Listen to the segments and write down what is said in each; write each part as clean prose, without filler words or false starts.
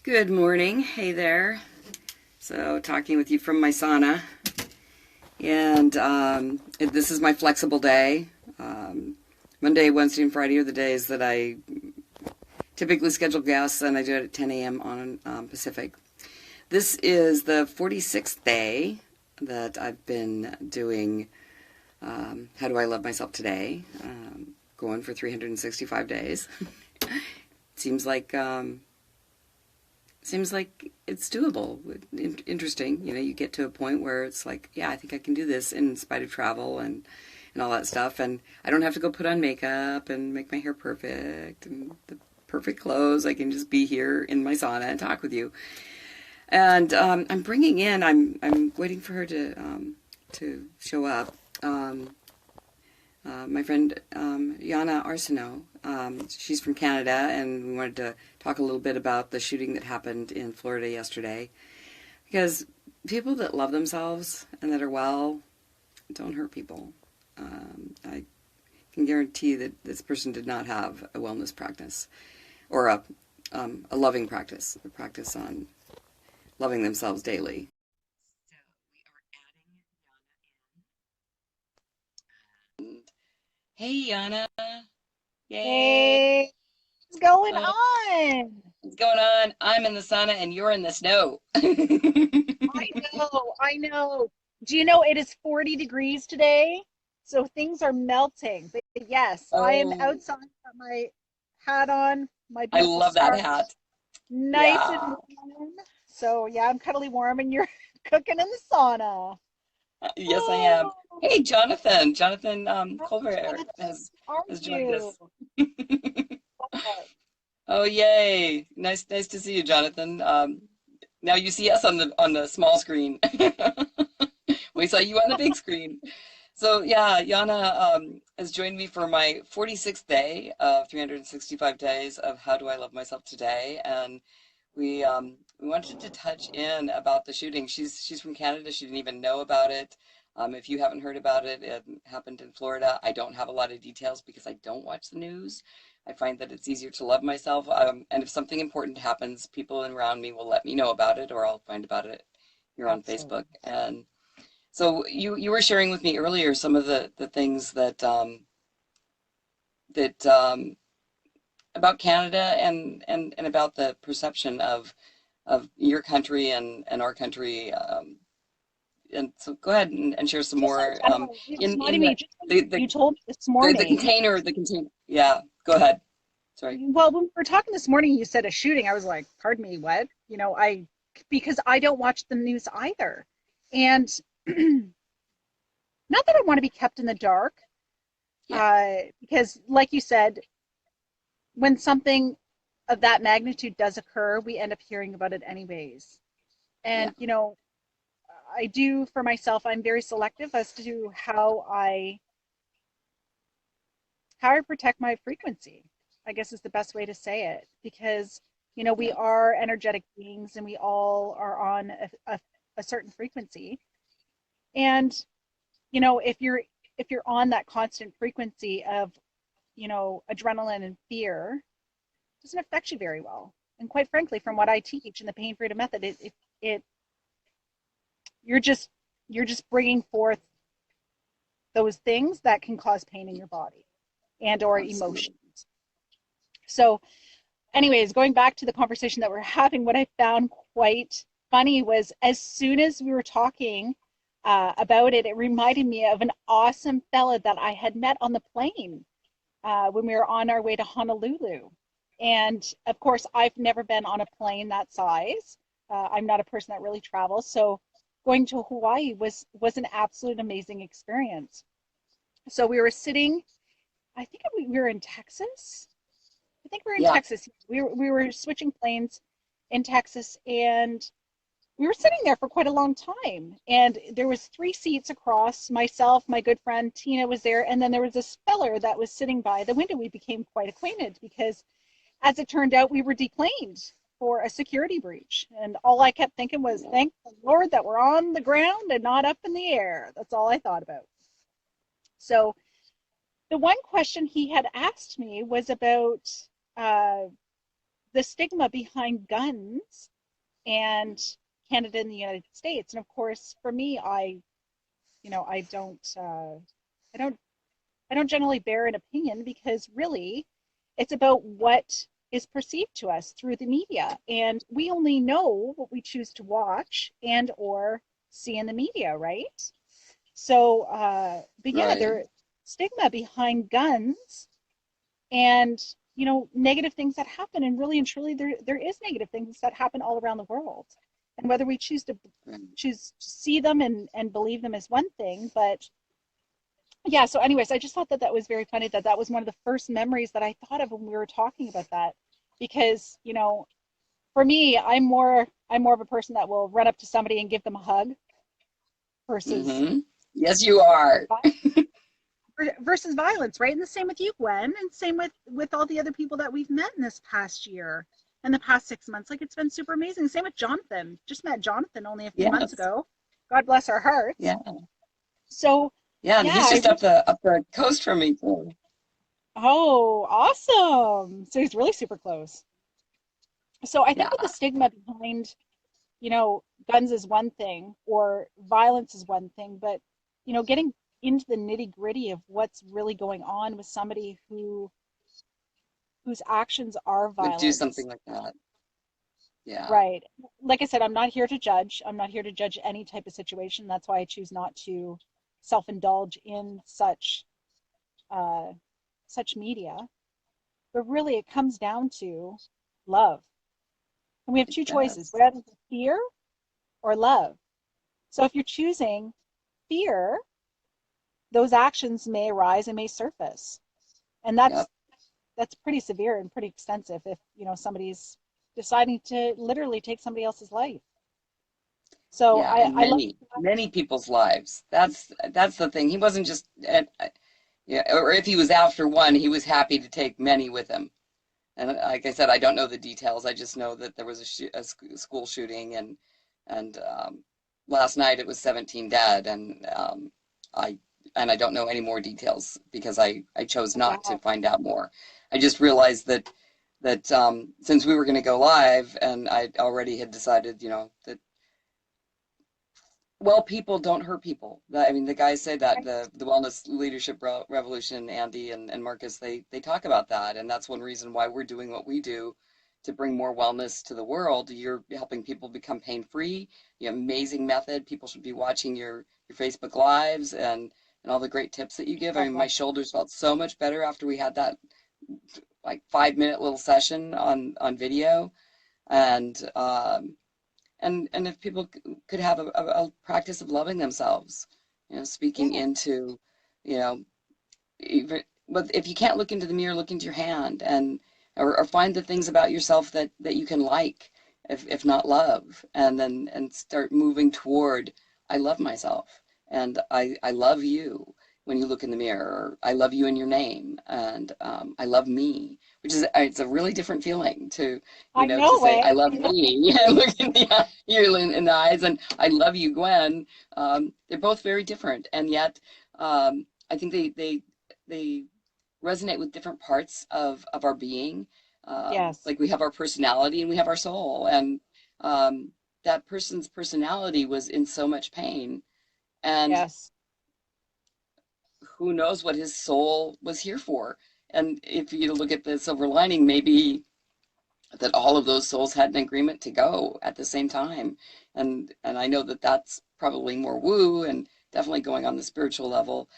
Good morning. Hey there. So, talking with you from my sauna. And this is my flexible day. Monday, Wednesday, and Friday are the days that I typically schedule guests, and I do it at 10 a.m. on Pacific. This is the 46th day that I've been doing How Do I Love Myself Today? Going for 365 days. Seems like it's doable. Interesting. You know, you get to a point where it's like, yeah, I think I can do this in spite of travel and all that stuff. And I don't have to go put on makeup and make my hair perfect and the perfect clothes. I can just be here in my sauna and talk with you. And I'm bringing in. I'm waiting for her to show up. My friend Jana Arsenault. She's from Canada, and we wanted to talk a little bit about the shooting that happened in Florida yesterday. Because people that love themselves and that are well don't hurt people. I can guarantee that this person did not have a wellness practice or a loving practice, a practice on loving themselves daily. So we are adding Jana in. Hey, Jana. Yay. Hey, what's going Oh, on? what's going on? I'm in the sauna and you're in the snow. I I know. Do you know it is 40 degrees today? So things are melting. But yes, I am Oh, outside, got my hat on, my I beautiful love that scarf, hat. nice and Yeah. warm. So yeah, I'm cuddly warm and you're cooking in the sauna. Yes, I am. Oh, Hey, Jonathan. Jonathan hi, Colbert Jonathan. How are has joined you? us. Good. Oh, yay. Nice to see you, Jonathan. Now you see us on the small screen. We saw you on the big screen. So yeah, Yana has joined me for my 46th day of 365 days of How Do I Love Myself Today, and we wanted to touch in about the shooting. She's from Canada. She didn't even know about it. If you haven't heard about it, it happened in Florida. I don't have a lot of details because I don't watch the news. I find that it's easier to love myself. And if something important happens, people around me will let me know about it, or I'll find about it here on Facebook. Absolutely. And so you were sharing with me earlier some of the things that about Canada and about the perception of your country and our country. And so go ahead and share some Just in more general, it in reminded me, just when the, you told me this the morning. container, the container. Yeah, go ahead. Sorry. Well, when we were talking this morning, you said a shooting. I was like, pardon me, what? Because I don't watch the news either. And not that I want to be kept in the dark, Yeah, because, like you said, when something of that magnitude does occur, we end up hearing about it anyways. yeah, And, I do for myself, I'm very selective as to how I protect my frequency, I guess is the best way to say it, because we yeah, are energetic beings and we all are on a certain frequency. And if you're on that constant frequency of adrenaline and fear, it doesn't affect you very well. And quite frankly, from what I teach in the pain freedom method, it you're just you're just bringing forth those things that can cause pain in your body and or absolutely. emotions. So anyways, going back to the conversation that we're having, what I found quite funny was as soon as we were talking about it, it reminded me of an awesome fella that I had met on the plane when we were on our way to Honolulu. And of course, I've never been on a plane that size. I'm not a person that really travels, so going to Hawaii was an absolute amazing experience. So we were sitting. I think we were in Texas. I think we were in Yeah, Texas. We were switching planes in Texas, and we were sitting there for quite a long time. And there was three seats across. Myself, my good friend Tina was there, and then there was this feller that was sitting by the window. We became quite acquainted because, as it turned out, we were deplaned for a security breach. And all I kept thinking was, thank the Lord that we're on the ground and not up in the air. That's all I thought about. So the one question he had asked me was about uh, the stigma behind guns and Canada and the United States. And of course, for me, I I don't, I don't generally bear an opinion because really, it's about what is perceived to us through the media, and we only know what we choose to watch and or see in the media, right? So, but yeah, Right. there stigma behind guns and negative things that happen, and really and truly there is negative things that happen all around the world, and whether we Right. choose to see them and believe them is one thing, but yeah. So anyways, I just thought that that was very funny, that that was one of the first memories that I thought of when we were talking about that, because for me, I'm more of a person that will run up to somebody and give them a hug versus Mm-hmm. Yes, you are. versus violence, right? And the same with you, Gwen, and same with all the other people that we've met in this past year, in the past 6 months. Like, it's been super amazing. Same with Jonathan. Just met Jonathan only a few months Yes. ago. God bless our hearts. Yeah. So Yeah, and yeah, he's just up the coast from me too. oh, awesome. So he's really super close. So I think with the Yeah. stigma behind, you know, guns is one thing or violence is one thing, but getting into the nitty gritty of what's really going on with somebody whose actions are Would do violence. something like that. Yeah. Right. Like I said, I'm not here to judge. I'm not here to judge any type of situation. That's why I choose not to self-indulge in uh, such media. But really, it comes down to love. And we have It two choices. does. We're either fear or love. So if you're choosing fear, those actions may arise and may surface. And Yep. that's pretty severe and pretty extensive if, somebody's deciding to literally take somebody else's life. So Yeah, and I love many people's lives. That's the thing. He wasn't just yeah, or if he was after one, he was happy to take many with him. And like I said, I don't know the details. I just know that there was a school shooting, and last night it was 17 dead, I and I don't know any more details because I chose not to wow. find out more. I just realized that since we were going to go live, and I already had decided, that well, people don't hurt people. I mean, the guys say that Right. the wellness leadership revolution, Andy and Marcus, they talk about that, and that's one reason why we're doing what we do to bring more wellness to the world. You're helping people become pain free. You have amazing method. People should be watching your Facebook lives and all the great tips that you give. I God mean, my bless. shoulders felt so much better after we had that like 5 minute little session on video, and and if people could have a practice of loving themselves, speaking Yeah, into, you know, even, but if you can't look into the mirror, look into your hand or find the things about yourself that you can like, if not love, and start moving toward I love myself and I love you when you look in the mirror. I love you in your name and I love me, which is it's a really different feeling I to know, say I eh? love me and look you in the eyes and I love you, Gwen. They're both very different, and yet I think they resonate with different parts of our being. Yes, Like we have our personality and we have our soul, and um, that person's personality was in so much pain, and yes, who knows what his soul was here for. And if you look at the silver lining, maybe that all of those souls had an agreement to go at the same time. And I know that that's probably more woo and definitely going on the spiritual level.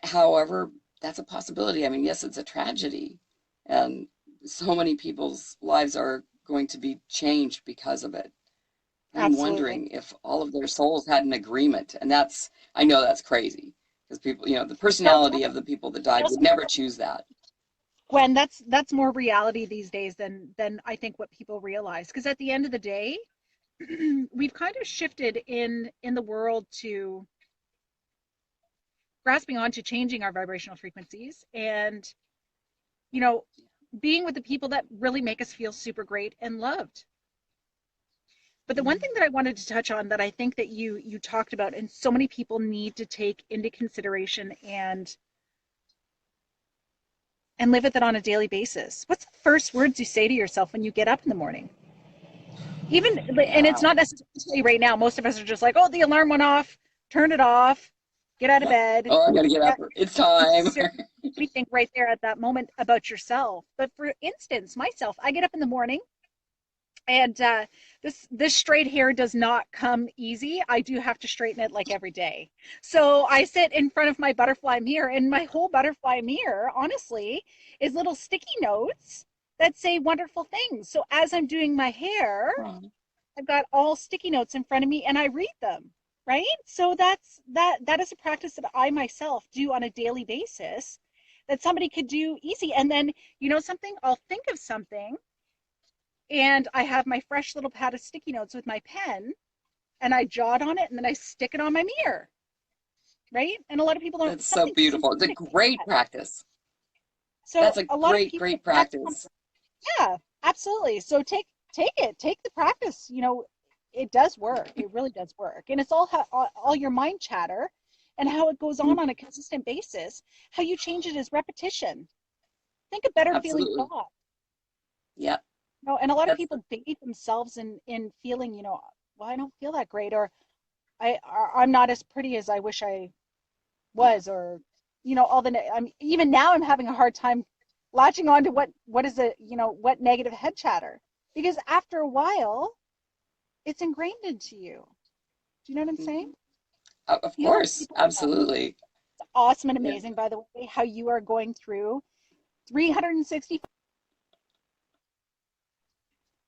However, that's a possibility. I mean, yes, it's a tragedy, and so many people's lives are going to be changed because of it. I'm absolutely. wondering if all of their souls had an agreement, and I know that's crazy because people, the No, personality of the people that died would never choose that. Gwen, that's more reality these days than I think what people realize. Because at the end of the day, we've kind of shifted in the world to grasping on to changing our vibrational frequencies and you know being with the people that really make us feel super great and loved. But the one thing that I wanted to touch on that I think that you talked about and so many people need to take into consideration and and live with it on a daily basis. What's the first words you say to yourself when you get up in the morning? Even, and it's Yeah. not necessarily right now. Most of us are just like, oh, the alarm went off, turn it off, get out of bed. Oh, I gotta get up. It's time. We think right there at that moment about yourself. But for instance, myself, I get up in the morning, and this straight hair does not come easy. I do have to straighten it like every day. So I sit in front of my butterfly mirror, and my whole butterfly mirror, honestly, is little sticky notes that say wonderful things. So as I'm doing my hair, Oh, I've got all sticky notes in front of me, and I read them. Right. So that is a practice that I myself do on a daily basis that somebody could do easy. And then, something, I'll think of something, and I have my fresh little pad of sticky notes with my pen, and I jot on it, and then I stick it on my mirror, right? And a lot of people don't, that's so something beautiful. It's a simplistic like great that. practice. So That's a a lot of great, people, great that's one, practice. yeah, absolutely. So take the practice. It does work. It really does work, and it's all your mind chatter, and how it goes Mm, on a consistent basis. How you change it is repetition. Think a better feeling absolutely. thought. Yeah. And a lot of That's people bait themselves in feeling, well, I don't feel that great, or I'm not as pretty as I wish I was, or all I'm even now I'm having a hard time latching on to what is it, what negative head chatter, because after a while it's ingrained into you. Do you know what I'm saying? mhm. Of You have course. people, Absolutely. it's awesome and Yeah. amazing, by the way, how you are going through 360.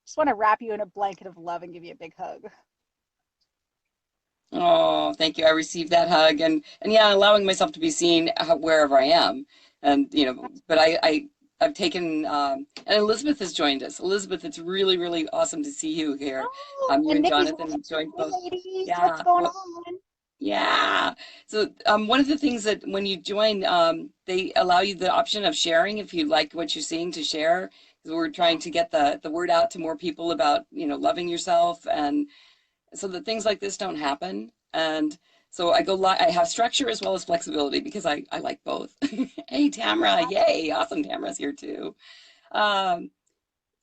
Just want to wrap you in a blanket of love and give you a big hug. Oh, thank you. I received that hug, and yeah, allowing myself to be seen wherever I am. And but I've taken and Elizabeth has joined us. Elizabeth, it's really, really awesome to see you here. Oh, You and and Nikki's Jonathan watching. have joined Hey, both. ladies, what's Yeah. going Well, on? yeah. So one of the things that when you join, they allow you the option of sharing if you like what you're seeing to share. Because we're trying to get the word out to more people about, loving yourself, and so that things like this don't happen. And so I go live. I have structure as well as flexibility because I like both. Hey, Tamara, yay, awesome. Tamara's here too. Um,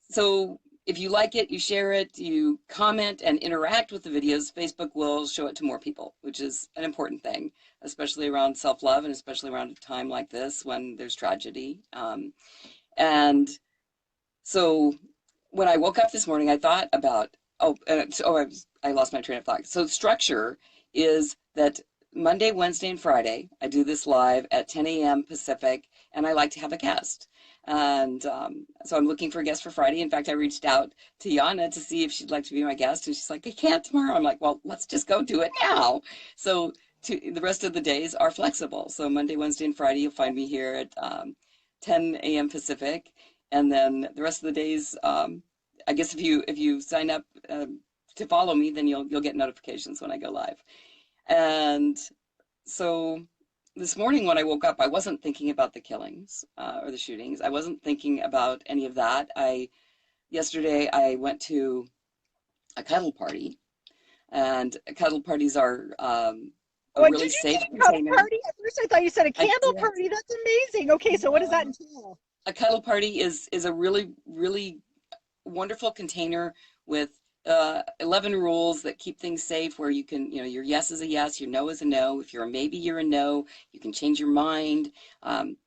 so if you like it, you share it, you comment and interact with the videos, Facebook will show it to more people, which is an important thing, especially around self-love and especially around a time like this when there's tragedy. And so when I woke up this morning, I thought about, I lost my train of thought. So structure is that Monday, Wednesday, and Friday, I do this live at 10 a.m. Pacific, and I like to have a guest. And so I'm looking for a guest for Friday. In fact, I reached out to Yana to see if she'd like to be my guest, and she's like, I can't tomorrow. I'm like, well, let's just go do it now. So the rest of the days are flexible. So Monday, Wednesday, and Friday, you'll find me here at 10 a.m. Pacific, and then the rest of the days, I guess if you sign up to follow me, then you'll get notifications when I go live. And so this morning when I woke up, I wasn't thinking about the killings or the shootings. I wasn't thinking about any of that. I Yesterday I went to a cuddle party, and cuddle parties are a Oh, did really you say safe a cuddle container. party? At first, I thought you said a I candle did. party. That's amazing. Okay, so what does that No. entail? A cuddle party is a really, really wonderful container with 11 rules that keep things safe, where you can, your yes is a yes, your no is a no. If you're a maybe, you're a no. You can change your mind. Um,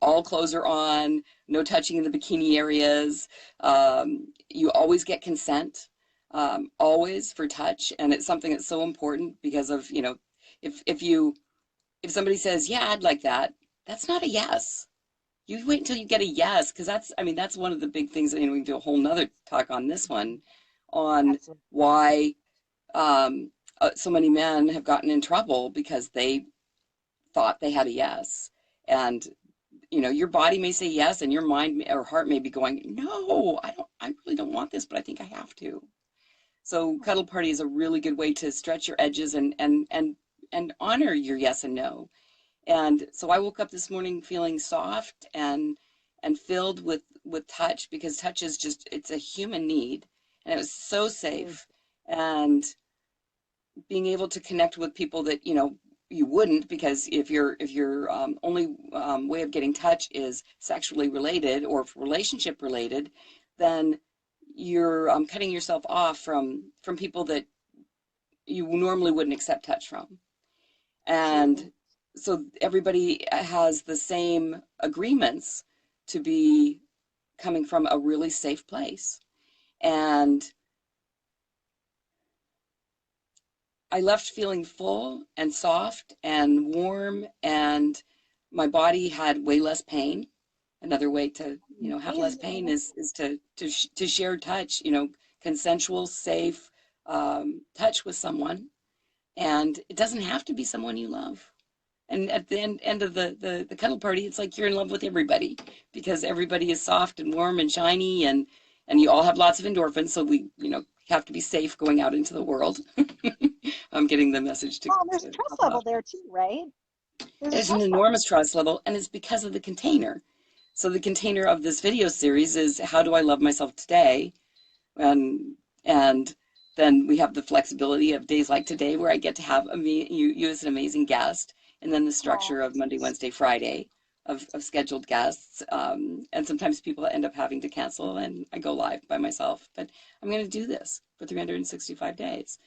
all clothes are on, no touching in the bikini areas. You always get consent, always, for touch. And it's something that's so important because of, if somebody says, yeah, I'd like that, that's not a yes. You wait until you get a yes, because that's one of the big things that, we can do a whole nother talk on this one, on Absolutely. why so many men have gotten in trouble because they thought they had a yes. And, your body may say yes, and your mind or heart may be going, no, I really don't want this, but I think I have to. So cuddle party is a really good way to stretch your edges and honor your yes and no. And so I woke up this morning feeling soft and filled with touch, because touch is just, it's a human need, and it was so Absolutely. safe. And being able to connect with people that, you wouldn't, because if your only way of getting touch is sexually related or relationship related, then you're cutting yourself off from people that you normally wouldn't accept touch from. True. And so everybody has the same agreements to be coming from a really safe place. And I left feeling full and soft and warm, and my body had way less pain. Another way to, have less pain Amazing. is to share touch, consensual, safe touch with someone. And it doesn't have to be someone you love. And at the end of the cuddle party, it's like you're in love with everybody, because everybody is soft and warm and shiny, and you all have lots of endorphins. So we, have to be safe going out into the world. I'm getting the message Well, and there's a trust pop level up. there too, right? There's a There's an trust level. enormous trust level, and it's because of the container. So the container of this video series is, how do I love myself today? And then we have the flexibility of days like today, where I get to have you as an amazing guest, and then the Oh, structure of Monday, Wednesday, Friday of scheduled guests. And sometimes people end up having to cancel, and I go live by myself. But I'm going to do this for 365 days,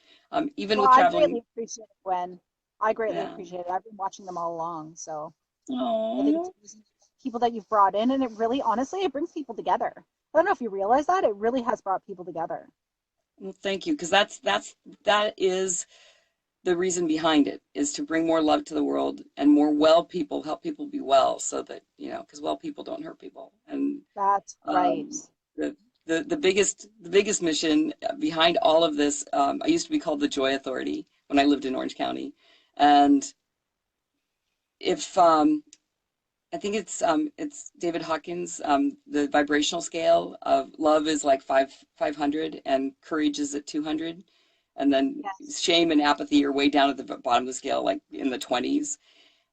even well, with I traveling. greatly appreciate it, Gwen. I greatly Yeah. appreciate it. I've been watching them all along, so I think it's Oh, amazing people that you've brought in, and it really, honestly, it brings people together. I don't know if you realize that it really has brought people together. well, thank you, because that is the reason behind it, is to bring more love to the world, and more well people, help people be well, so that, because well people don't hurt people. And That's right. the the biggest mission behind all of this, I used to be called the Joy Authority when I lived in Orange County. And if I think it's David Hawkins, the vibrational scale of love is like 500, and courage is at 200, and then Yes. shame and apathy are way down at the bottom of the scale, like in the 20s,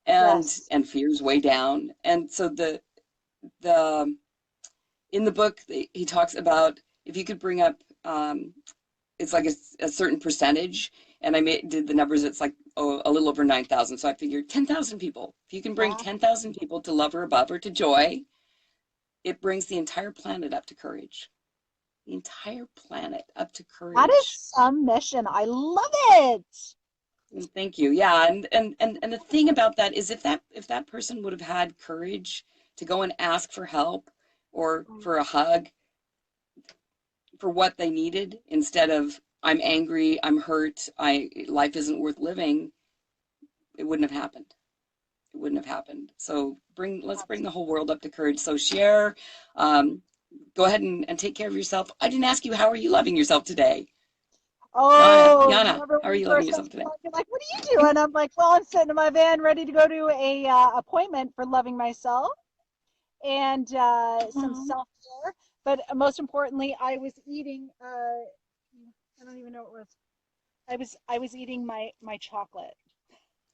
and Yes. and fear's way down. And so the in the book, he talks about, if you could bring up, it's like a certain percentage, and did the numbers. It's like, a little over 9,000. So I figured 10,000 people. If you can bring Yeah. 10,000 people to love or above, or to joy, it brings the entire planet up to courage. The entire planet up to That is courage. some mission. I love it. Thank you. Yeah, and the thing about that is, if that person would have had courage to go and ask for help, or for a hug, for what they needed, instead of, I'm angry, I'm hurt, I life isn't worth living, it wouldn't have happened. It wouldn't have happened. So let's bring the whole world up to courage. So share, um, go ahead and take care of yourself. I didn't ask you, how are you loving yourself today? Oh, Yana, remember how when are we you loving first got yourself today? you're like, what are you doing? I'm like, well, I'm sitting in my van ready to go to a appointment for loving myself and some Oh, self-care. But most importantly, I was eating, I don't even know what it was. I was eating my chocolate.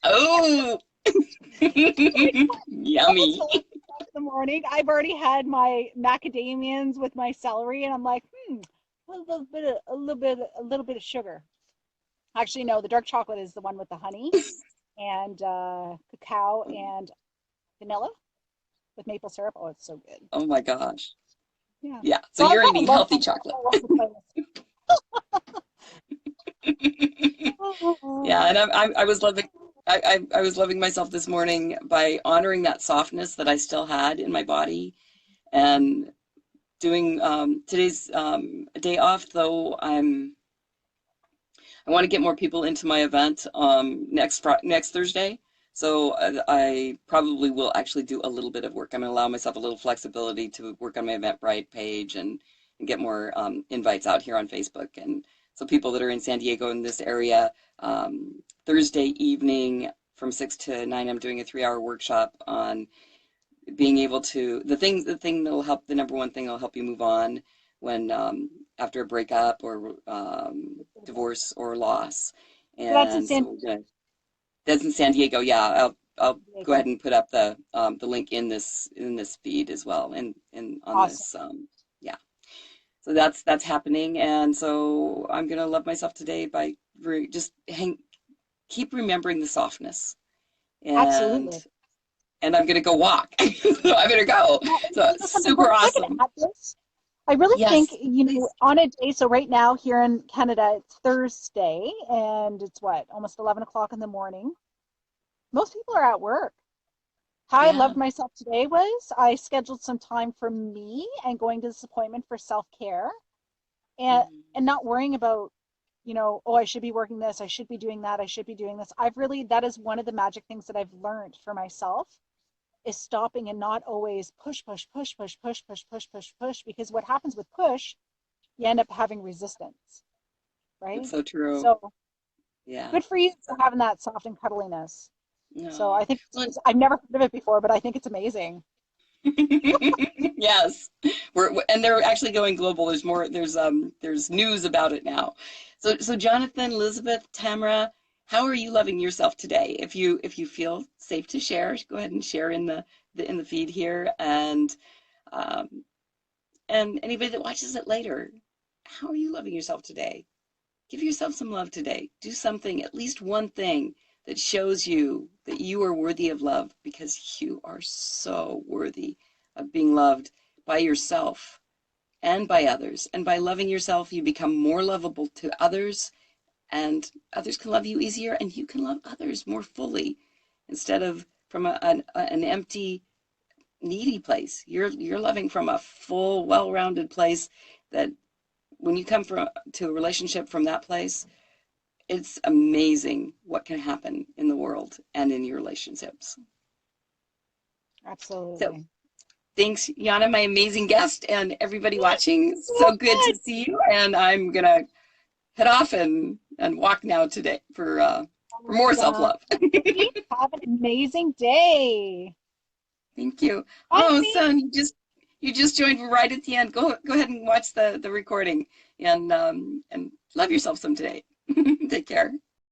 oh. Almost Yummy. 11 o'clock in the morning. I've already had my macadamians with my celery, and I'm like, a little bit of sugar. Actually, no, the dark chocolate is the one with the honey and cacao and vanilla with maple syrup. Oh, it's so good. Oh my gosh. Yeah. Yeah. So So I'm you're kind of eating loving healthy myself chocolate. all over the place. Yeah, and I was loving, I was loving myself this morning by honoring that softness that I still had in my body, and doing, today's a day off, though. I want to get more people into my event, next Thursday. So I probably will actually do a little bit of work. I'm going to allow myself a little flexibility to work on my Eventbrite page, and get more invites out here on Facebook. And so people that are in San Diego, in this area, Thursday evening from 6 to 9, I'm doing a 3-hour workshop on being able to, the thing that'll help, the number one thing that'll help you move on when, after a breakup, or divorce or loss. So that's in And San so that's in San Diego. Yeah, I'll go ahead Diego. and put up the link in this feed as well, and on Awesome. this, yeah. So that's happening, and so I'm gonna love myself today by just keep remembering the softness. and Absolutely. I'm gonna go walk. So I'm gonna go. Yeah, and So you know something, super if I can awesome. add this, I really think, Yes, please. on a day, so right now here in Canada, it's Thursday and it's what, almost 11 o'clock in the morning. Most people are at work. How I Yeah. loved myself today was I scheduled some time for me and going to this appointment for self-care and Mhm. not worrying about, oh, I should be working this, I should be doing that, I should be doing this. That is one of the magic things that I've learned for myself is stopping and not always push, push, push, push, push, push, push, push, push, because what happens with push, you end up having resistance, That's right? so true. So Yeah. good for you for having that soft and cuddliness. So No. I think Well, I've never heard of it before, but I think it's amazing. yes, and they're actually going global. There's more. There's news about it now. So Jonathan, Elizabeth, Tamara, how are you loving yourself today? If you feel safe to share, go ahead and share in the feed here, um, and anybody that watches it later, how are you loving yourself today? Give yourself some love today. Do something, at least one thing that shows you that you are worthy of love because you are so worthy of being loved by yourself and by others. And by loving yourself, you become more lovable to others, and others can love you easier, and you can love others more fully instead of from an empty, needy place. You're loving from a full, well-rounded place that when you come to a relationship from that place, it's amazing what can happen in the world and in your relationships. So Absolutely. thanks, Yana, my amazing guest, and everybody Thank watching. you so So good to much. see you. And I'm gonna head off and walk now today for more Awesome. self-love. Have an amazing day. Thank you. Oh, Bye. son, you just joined right at the end. Go ahead and watch the recording and love yourself some today. Take care.